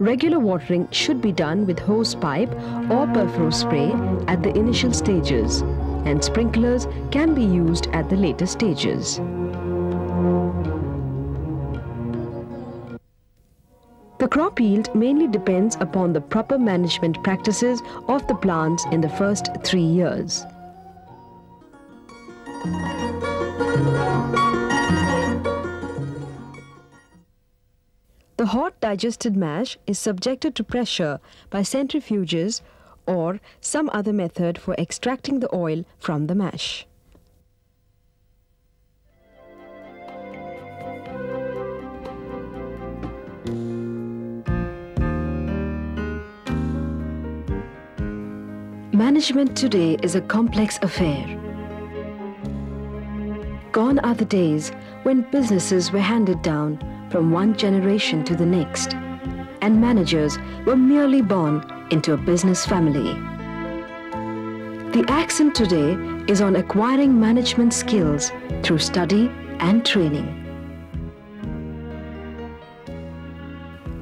Regular watering should be done with hose pipe or perfuro spray at the initial stages, and sprinklers can be used at the later stages. The crop yield mainly depends upon the proper management practices of the plants in the first 3 years. The hot digested mash is subjected to pressure by centrifuges or some other method for extracting the oil from the mash. Management today is a complex affair. Gone are the days when businesses were handed down from one generation to the next, and managers were merely born into a business family. The accent today is on acquiring management skills through study and training.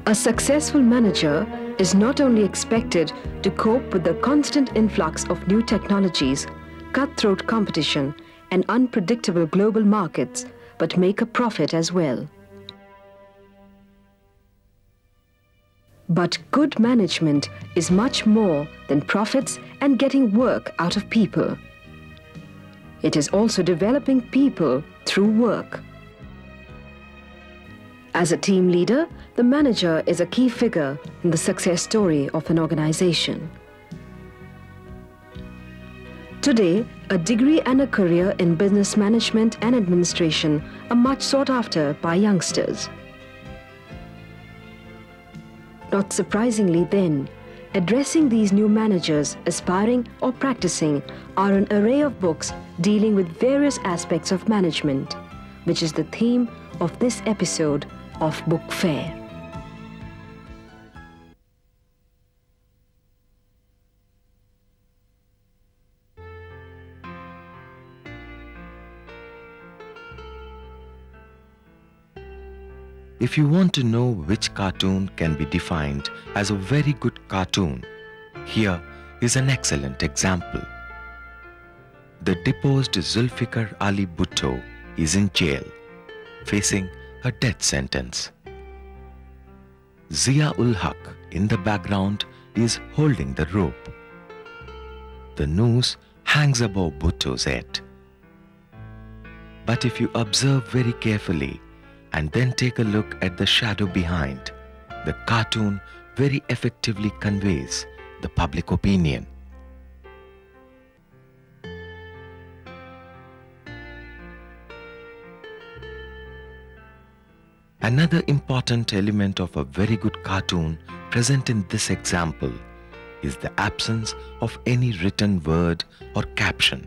A successful manager is not only expected to cope with the constant influx of new technologies, cutthroat competition, and unpredictable global markets, but make a profit as well. But good management is much more than profits and getting work out of people. It is also developing people through work. As a team leader, the manager is a key figure in the success story of an organization. Today, a degree and a career in business management and administration are much sought after by youngsters. Not surprisingly then, addressing these new managers aspiring or practicing are an array of books dealing with various aspects of management, which is the theme of this episode of Book Fair. If you want to know which cartoon can be defined as a very good cartoon, here is an excellent example. The deposed Zulfikar Ali Bhutto is in jail, facing a death sentence. Zia-ul Haq in the background is holding the rope. The noose hangs above Bhutto's head. But if you observe very carefully and then take a look at the shadow behind, the cartoon very effectively conveys the public opinion. Another important element of a very good cartoon present in this example is the absence of any written word or caption.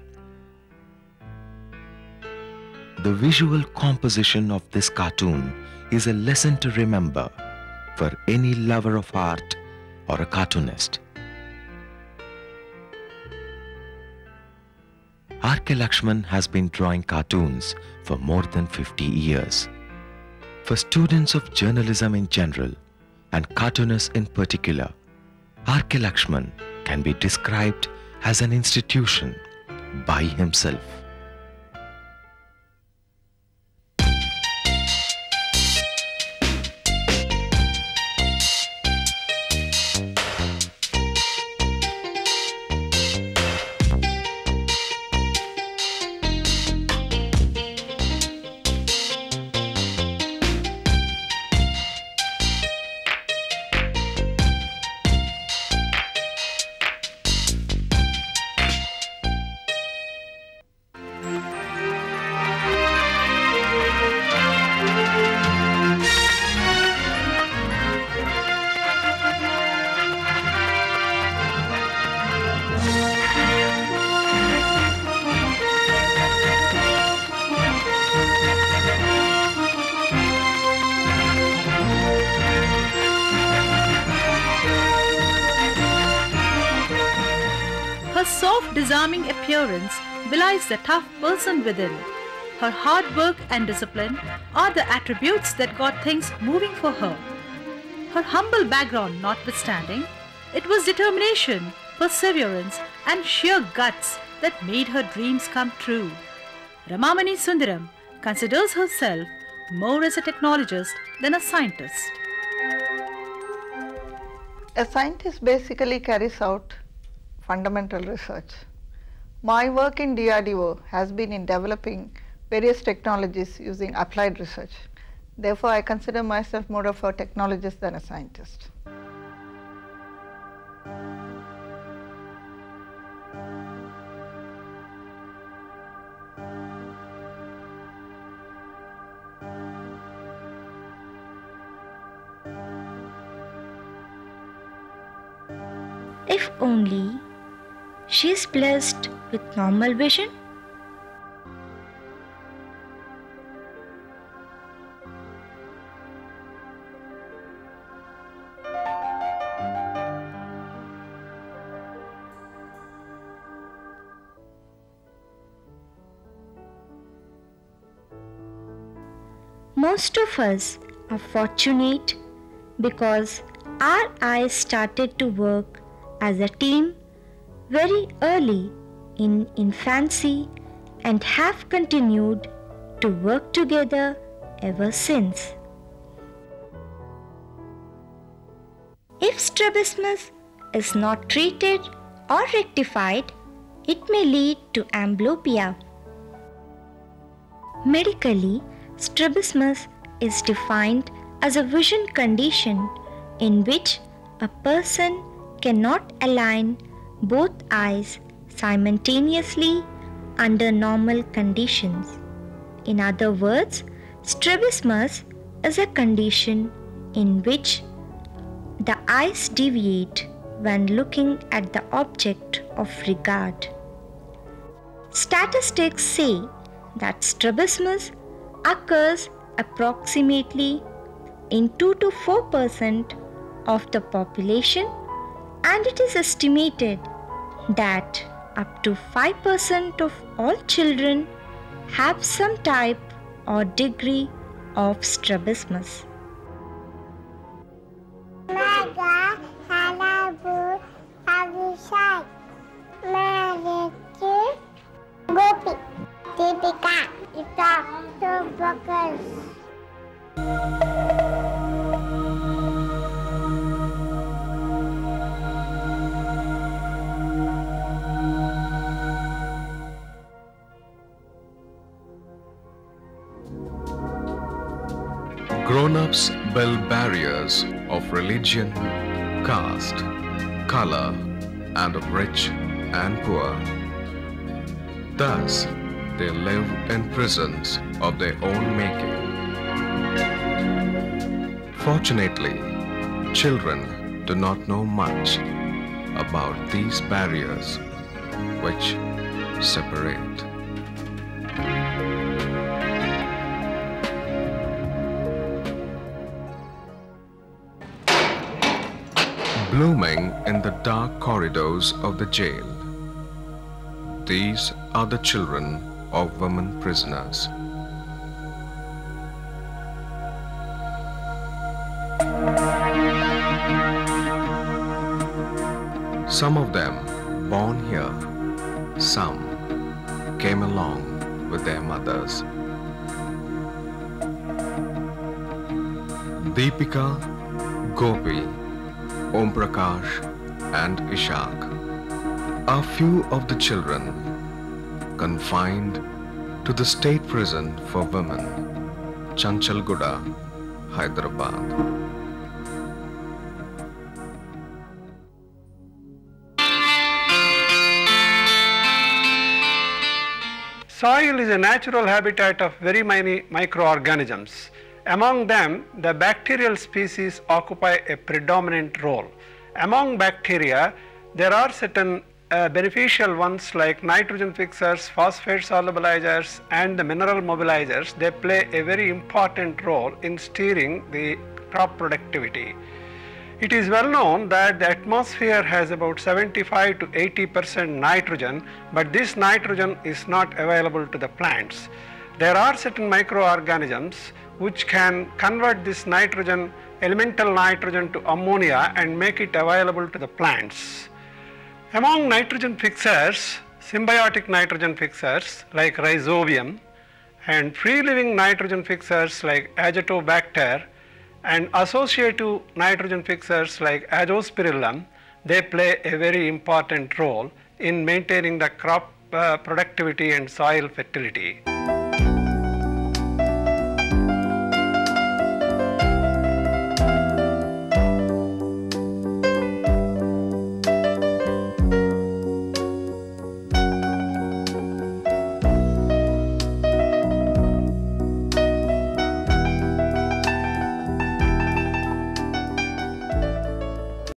The visual composition of this cartoon is a lesson to remember for any lover of art or a cartoonist. R.K. Lakshman has been drawing cartoons for more than 50 years. For students of journalism in general and cartoonists in particular, R.K. Lakshman can be described as an institution by himself. Her soft, disarming appearance belies the tough person within. Her hard work and discipline are the attributes that got things moving for her. Her humble background notwithstanding, it was determination, perseverance and sheer guts that made her dreams come true. Ramamani Sundaram considers herself more as a technologist than a scientist. A scientist basically carries out fundamental research. My work in DRDO has been in developing various technologies using applied research. Therefore, I consider myself more of a technologist than a scientist. If only she is blessed with normal vision. Most of us are fortunate because our eyes started to work as a team very early in infancy and have continued to work together ever since. If strabismus is not treated or rectified, it may lead to amblyopia. Medically, strabismus is defined as a vision condition in which a person cannot align both eyes simultaneously under normal conditions. In other words, strabismus is a condition in which the eyes deviate when looking at the object of regard. Statistics say that strabismus occurs approximately in 2 to 4% of the population, and it is estimated that up to 5% of all children have some type or degree of strabismus. Grown-ups build barriers of religion, caste, color, and of rich and poor. Thus, they live in prisons of their own making. Fortunately, children do not know much about these barriers which separate. Blooming in the dark corridors of the jail, these are the children of women prisoners. Some of them born here, some came along with their mothers. Deepika, Gopi, Om Prakash and Ishak are few of the children confined to the state prison for women, Chanchalguda, Hyderabad. Soil is a natural habitat of very many microorganisms. Among them, the bacterial species occupy a predominant role. Among bacteria, there are certain beneficial ones like nitrogen fixers, phosphate solubilizers and the mineral mobilizers. They play a very important role in steering the crop productivity. It is well known that the atmosphere has about 75 to 80% nitrogen, but this nitrogen is not available to the plants. There are certain microorganisms which can convert this nitrogen elemental nitrogen to ammonia and make it available to the plants. Among nitrogen fixers, symbiotic nitrogen fixers like rhizobium and free-living nitrogen fixers like Azotobacter and associative nitrogen fixers like Azospirillum, they play a very important role in maintaining the crop productivity and soil fertility.